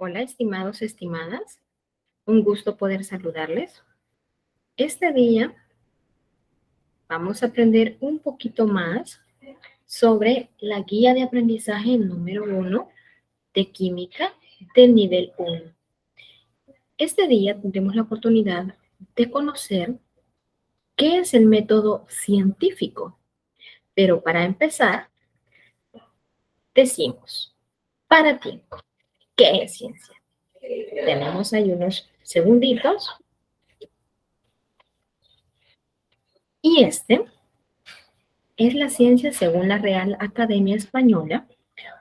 Hola, estimados, estimadas. Un gusto poder saludarles. Este día vamos a aprender un poquito más sobre la guía de aprendizaje número 1 de química del nivel 1. Este día tendremos la oportunidad de conocer qué es el método científico. Pero para empezar, decimos, para ti, ¿qué es ciencia? Tenemos ahí unos segunditos. Y este es la ciencia según la Real Academia Española,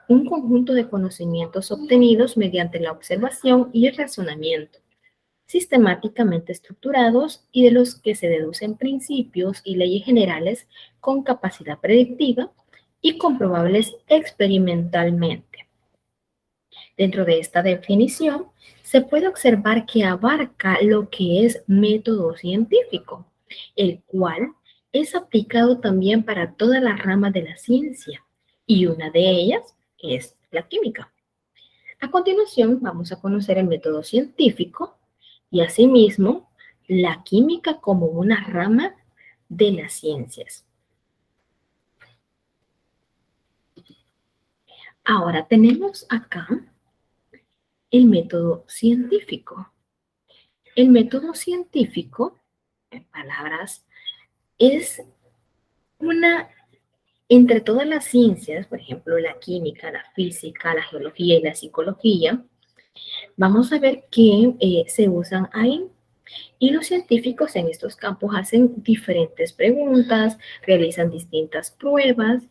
un conjunto de conocimientos obtenidos mediante la observación y el razonamiento, sistemáticamente estructurados y de los que se deducen principios y leyes generales con capacidad predictiva y comprobables experimentalmente. Dentro de esta definición, se puede observar que abarca lo que es método científico, el cual es aplicado también para todas las ramas de la ciencia, y una de ellas es la química. A continuación, vamos a conocer el método científico y asimismo la química como una rama de las ciencias. Ahora tenemos acá el método científico. El método científico, en palabras, es una, entre todas las ciencias, por ejemplo, la química, la física, la geología y la psicología, vamos a ver que se usan ahí. Y los científicos en estos campos hacen diferentes preguntas, realizan distintas pruebas,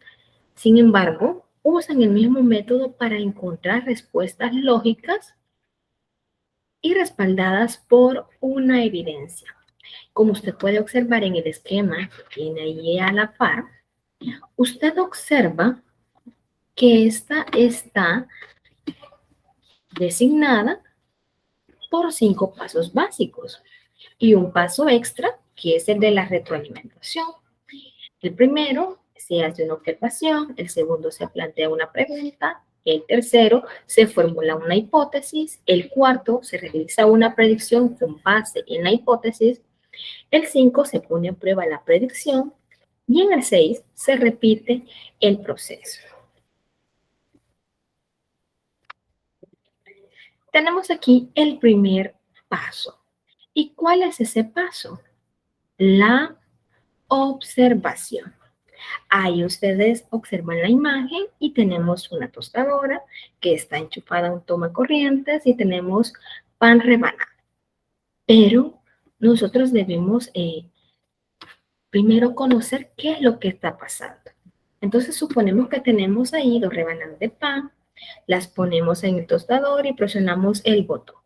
sin embargo, usan el mismo método para encontrar respuestas lógicas y respaldadas por una evidencia. Como usted puede observar en el esquema que tiene ahí a la par, usted observa que esta está designada por 5 pasos básicos y un paso extra que es el de la retroalimentación. El primero se hace una observación, el segundo se plantea una pregunta, el tercero se formula una hipótesis, el cuarto se realiza una predicción con base en la hipótesis, el 5 se pone a prueba la predicción y en el 6 se repite el proceso. Tenemos aquí el primer paso. ¿Y cuál es ese paso? La observación. Ahí ustedes observan la imagen y tenemos una tostadora que está enchufada a un tomacorrientes y tenemos pan rebanado. Pero nosotros debemos primero conocer qué es lo que está pasando. Entonces suponemos que tenemos ahí 2 rebanadas de pan, las ponemos en el tostador y presionamos el botón.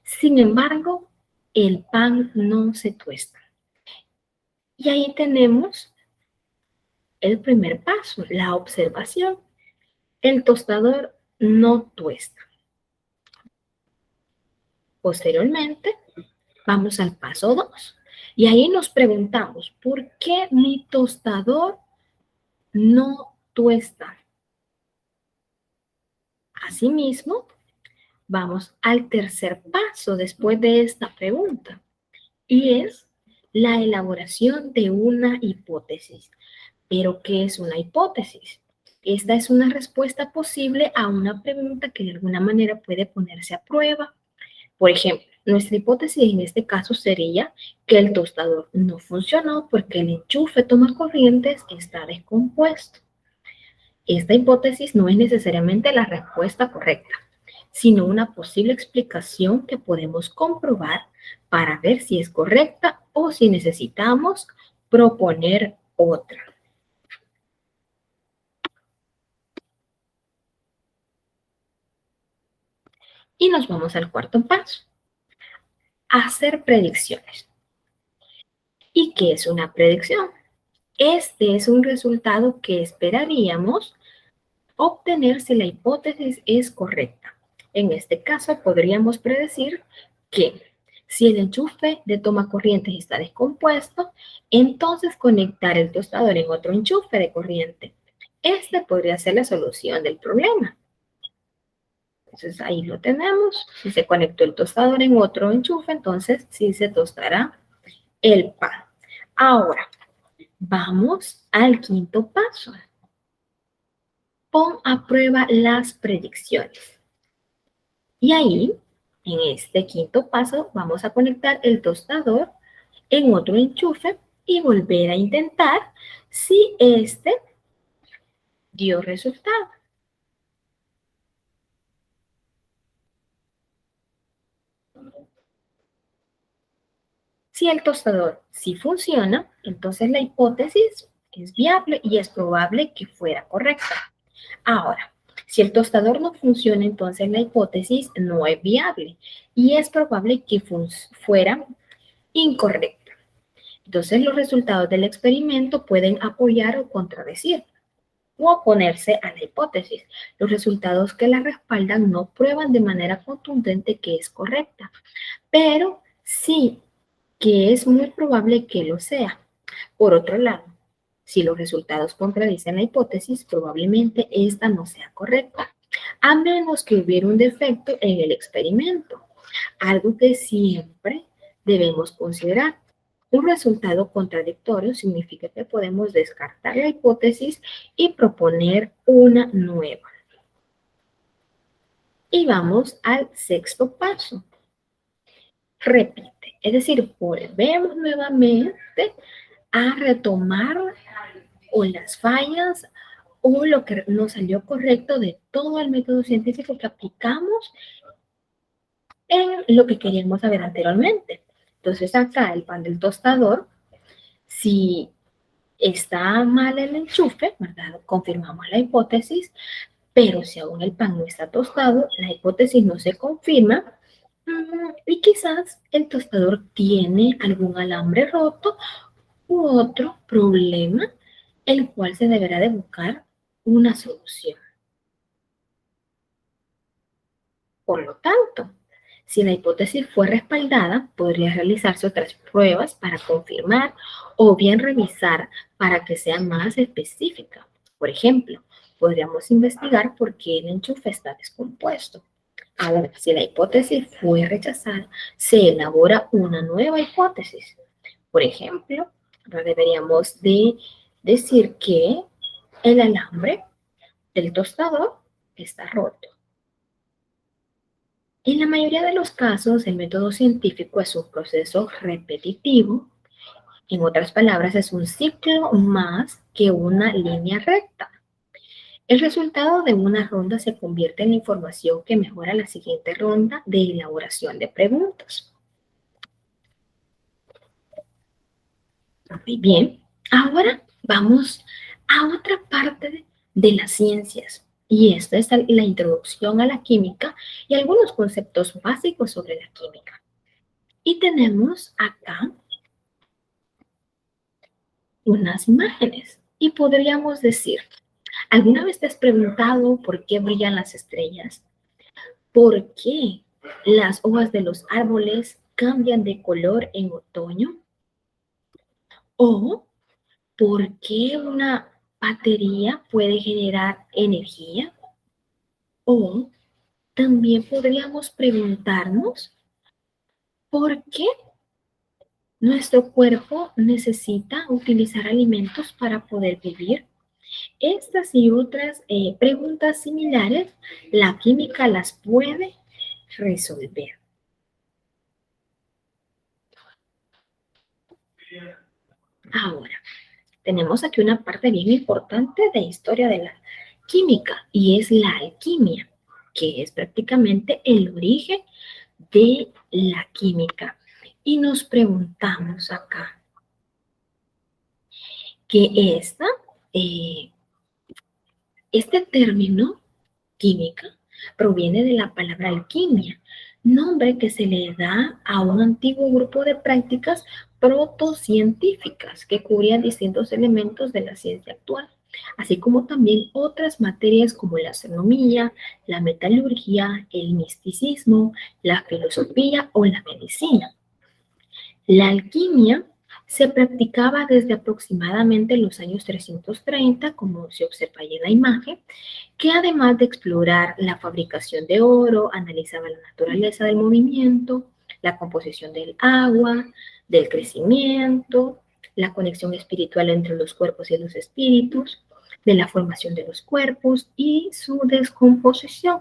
Sin embargo, el pan no se tuesta. Y ahí tenemos el primer paso, la observación. El tostador no tuesta. Posteriormente, vamos al paso 2. Y ahí nos preguntamos, ¿por qué mi tostador no tuesta? Asimismo, vamos al tercer paso después de esta pregunta, y es la elaboración de una hipótesis. ¿Pero qué es una hipótesis? Esta es una respuesta posible a una pregunta que de alguna manera puede ponerse a prueba. Por ejemplo, nuestra hipótesis en este caso sería que el tostador no funcionó porque el enchufe toma corrientes está descompuesto. Esta hipótesis no es necesariamente la respuesta correcta, sino una posible explicación que podemos comprobar para ver si es correcta o si necesitamos proponer otra. Y nos vamos al cuarto paso, hacer predicciones. ¿Y qué es una predicción? Este es un resultado que esperaríamos obtener si la hipótesis es correcta. En este caso, podríamos predecir que si el enchufe de toma corrientes está descompuesto, entonces conectar el tostador en otro enchufe de corriente. Este podría ser la solución del problema. Entonces ahí lo tenemos. Si se conectó el tostador en otro enchufe, entonces sí se tostará el pan. Ahora, vamos al quinto paso. Pon a prueba las predicciones. Y ahí, en este quinto paso, vamos a conectar el tostador en otro enchufe y volver a intentar si este dio resultado. Si el tostador sí funciona, entonces la hipótesis es viable y es probable que fuera correcta. Ahora, si el tostador no funciona, entonces la hipótesis no es viable y es probable que fuera incorrecta. Entonces, los resultados del experimento pueden apoyar o contradecir o oponerse a la hipótesis. Los resultados que la respaldan no prueban de manera contundente que es correcta, pero sí que es muy probable que lo sea. Por otro lado, si los resultados contradicen la hipótesis, probablemente esta no sea correcta, a menos que hubiera un defecto en el experimento, algo que siempre debemos considerar. Un resultado contradictorio significa que podemos descartar la hipótesis y proponer una nueva. Y vamos al sexto paso. Repite, es decir, volvemos nuevamente a retomar o las fallas o lo que nos salió correcto de todo el método científico que aplicamos en lo que queríamos saber anteriormente. Entonces acá el pan del tostador, si está mal el enchufe, ¿verdad? Confirmamos la hipótesis, pero si aún el pan no está tostado, la hipótesis no se confirma y quizás el tostador tiene algún alambre roto u otro problema, el cual se deberá de buscar una solución. Por lo tanto, si la hipótesis fue respaldada, podría realizarse otras pruebas para confirmar o bien revisar para que sea más específica. Por ejemplo, podríamos investigar por qué el enchufe está descompuesto. Ahora, si la hipótesis fue rechazada, se elabora una nueva hipótesis. Por ejemplo, deberíamos de decir que el alambre del tostador está roto. En la mayoría de los casos, el método científico es un proceso repetitivo. En otras palabras, es un ciclo más que una línea recta. El resultado de una ronda se convierte en información que mejora la siguiente ronda de elaboración de preguntas. Muy bien, ahora vamos a otra parte de las ciencias. Y esta es la introducción a la química y algunos conceptos básicos sobre la química. Y tenemos acá unas imágenes. Y podríamos decir, ¿alguna vez te has preguntado por qué brillan las estrellas? ¿Por qué las hojas de los árboles cambian de color en otoño? ¿O por qué una batería puede generar energía? O también podríamos preguntarnos, ¿por qué nuestro cuerpo necesita utilizar alimentos para poder vivir? Estas y otras preguntas similares, la química las puede resolver. Ahora, tenemos aquí una parte bien importante de historia de la química y es la alquimia, que es prácticamente el origen de la química. Y nos preguntamos acá que eh, este término química proviene de la palabra alquimia, nombre que se le da a un antiguo grupo de prácticas protocientíficas que cubrían distintos elementos de la ciencia actual, así como también otras materias como la astronomía, la metalurgia, el misticismo, la filosofía o la medicina. La alquimia se practicaba desde aproximadamente los años 330, como se observa ahí en la imagen, que además de explorar la fabricación de oro, analizaba la naturaleza del movimiento, la composición del agua, del crecimiento, la conexión espiritual entre los cuerpos y los espíritus, de la formación de los cuerpos y su descomposición.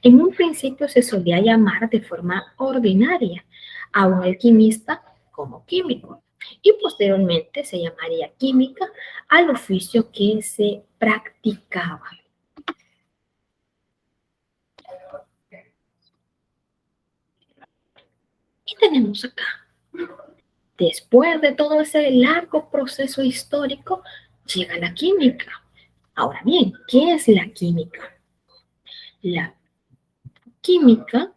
En un principio se solía llamar de forma ordinaria a un alquimista como químico y posteriormente se llamaría química al oficio que se practicaba. Y tenemos acá, después de todo ese largo proceso histórico, llega la química. Ahora bien, ¿qué es la química? La química,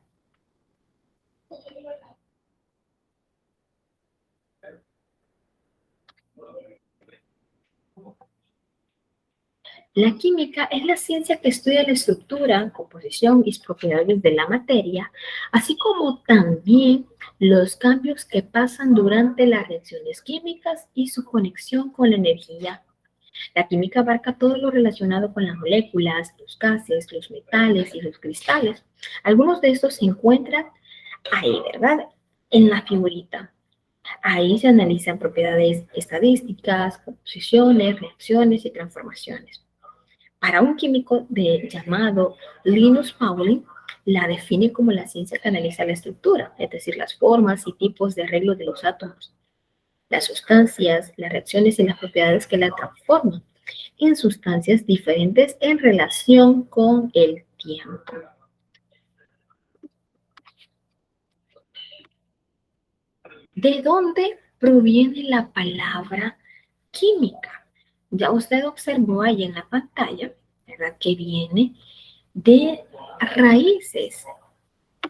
la química es la ciencia que estudia la estructura, composición y propiedades de la materia, así como también los cambios que pasan durante las reacciones químicas y su conexión con la energía. La química abarca todo lo relacionado con las moléculas, los gases, los metales y los cristales. Algunos de estos se encuentran ahí, ¿verdad? En la figurita. Ahí se analizan propiedades estadísticas, composiciones, reacciones y transformaciones. Para un químico llamado Linus Pauling, la define como la ciencia que analiza la estructura, es decir, las formas y tipos de arreglo de los átomos, las sustancias, las reacciones y las propiedades que la transforman en sustancias diferentes en relación con el tiempo. ¿De dónde proviene la palabra química? Ya usted observó ahí en la pantalla, ¿verdad? Que viene de raíces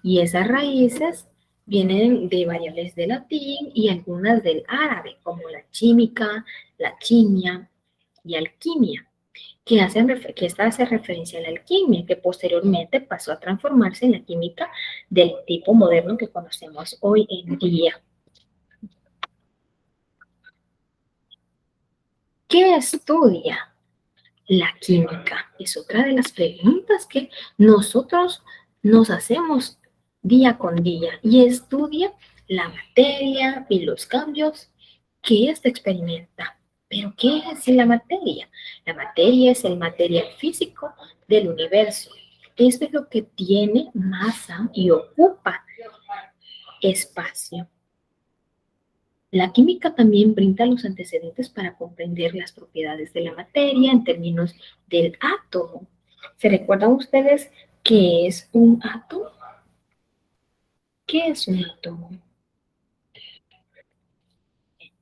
y esas raíces vienen de variables de latín y algunas del árabe, como la química, la quimia y alquimia. Que esta hace referencia a la alquimia, que posteriormente pasó a transformarse en la química del tipo moderno que conocemos hoy en día. ¿Qué estudia la química? Es otra de las preguntas que nosotros nos hacemos día con día y estudia la materia y los cambios que ésta experimenta. ¿Pero qué es la materia? La materia es el material físico del universo. Esto es lo que tiene masa y ocupa espacio. La química también brinda los antecedentes para comprender las propiedades de la materia en términos del átomo. ¿Se recuerdan ustedes qué es un átomo? ¿Qué es un átomo?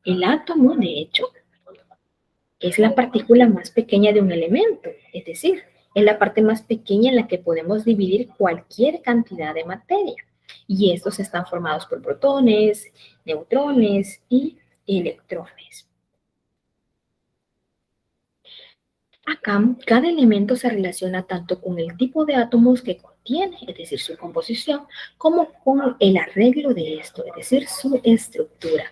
El átomo, de hecho, es la partícula más pequeña de un elemento, es decir, es la parte más pequeña en la que podemos dividir cualquier cantidad de materia. Y estos están formados por protones, neutrones y electrones. Acá, cada elemento se relaciona tanto con el tipo de átomos que contiene, es decir, su composición, como con el arreglo de esto, es decir, su estructura.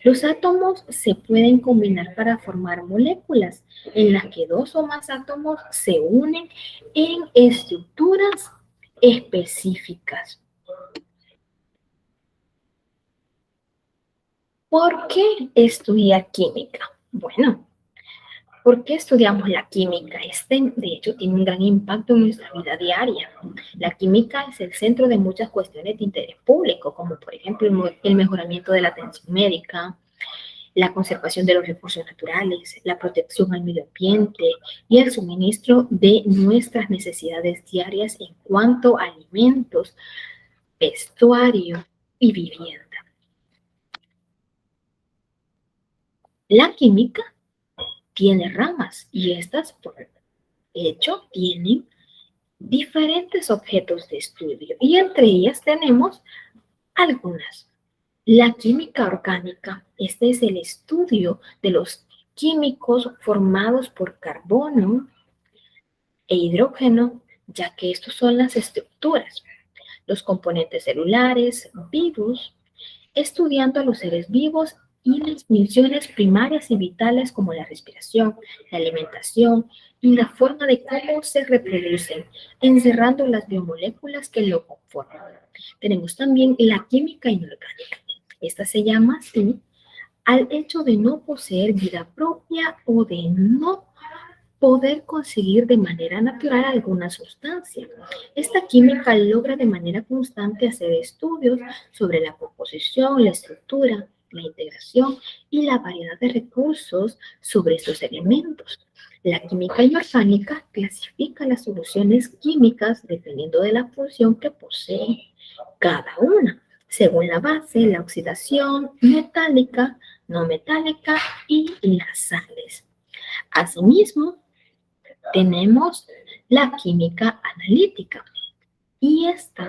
Los átomos se pueden combinar para formar moléculas en las que dos o más átomos se unen en estructuras específicas. ¿Por qué estudiar química? Bueno, ¿por qué estudiamos la química? De hecho, tiene un gran impacto en nuestra vida diaria. La química es el centro de muchas cuestiones de interés público, como por ejemplo el mejoramiento de la atención médica, la conservación de los recursos naturales, la protección al medio ambiente y el suministro de nuestras necesidades diarias en cuanto a alimentos, vestuario y vivienda. La química tiene ramas y estas, por hecho, tienen diferentes objetos de estudio y entre ellas tenemos algunas. La química orgánica, este es el estudio de los químicos formados por carbono e hidrógeno, ya que estos son las estructuras, los componentes celulares, vivos, estudiando a los seres vivos y las funciones primarias y vitales como la respiración, la alimentación y la forma de cómo se reproducen, encerrando las biomoléculas que lo conforman. Tenemos también la química inorgánica. Esta se llama así al hecho de no poseer vida propia o de no poder conseguir de manera natural alguna sustancia. Esta química logra de manera constante hacer estudios sobre la composición, la estructura, la integración y la variedad de recursos sobre estos elementos. La química inorgánica clasifica las soluciones químicas dependiendo de la función que posee cada una, según la base, la oxidación, metálica, no metálica y las sales. Asimismo, tenemos la química analítica y esta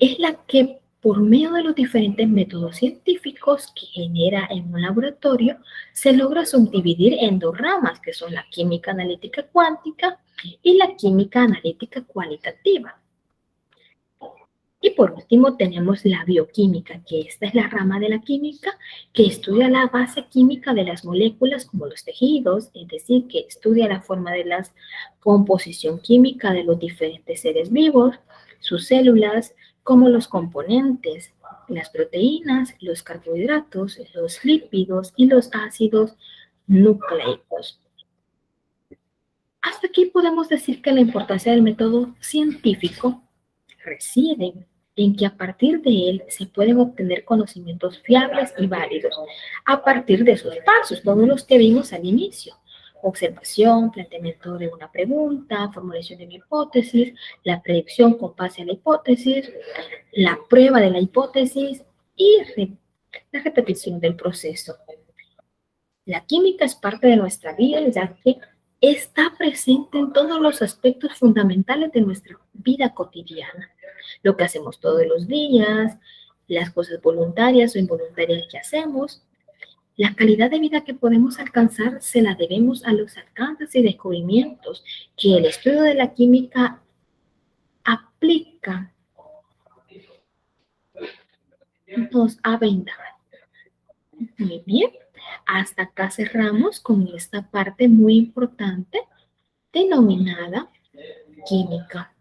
es la que por medio de los diferentes métodos científicos que genera en un laboratorio se logra subdividir en dos ramas que son la química analítica cuántica y la química analítica cualitativa. Y por último tenemos la bioquímica, que esta es la rama de la química que estudia la base química de las moléculas como los tejidos, es decir, que estudia la forma de la composición química de los diferentes seres vivos, sus células, como los componentes, las proteínas, los carbohidratos, los lípidos y los ácidos nucleicos. Hasta aquí podemos decir que la importancia del método científico reside en que a partir de él se pueden obtener conocimientos fiables y válidos a partir de esos pasos, todos los que vimos al inicio. Observación, planteamiento de una pregunta, formulación de una hipótesis, la predicción con base a la hipótesis, la prueba de la hipótesis y la repetición del proceso. La química es parte de nuestra vida, ya que está presente en todos los aspectos fundamentales de nuestra vida cotidiana. Lo que hacemos todos los días, las cosas voluntarias o involuntarias que hacemos. La calidad de vida que podemos alcanzar se la debemos a los alcances y descubrimientos que el estudio de la química aplica, nos ha brindado. Muy bien, hasta acá cerramos con esta parte muy importante denominada química.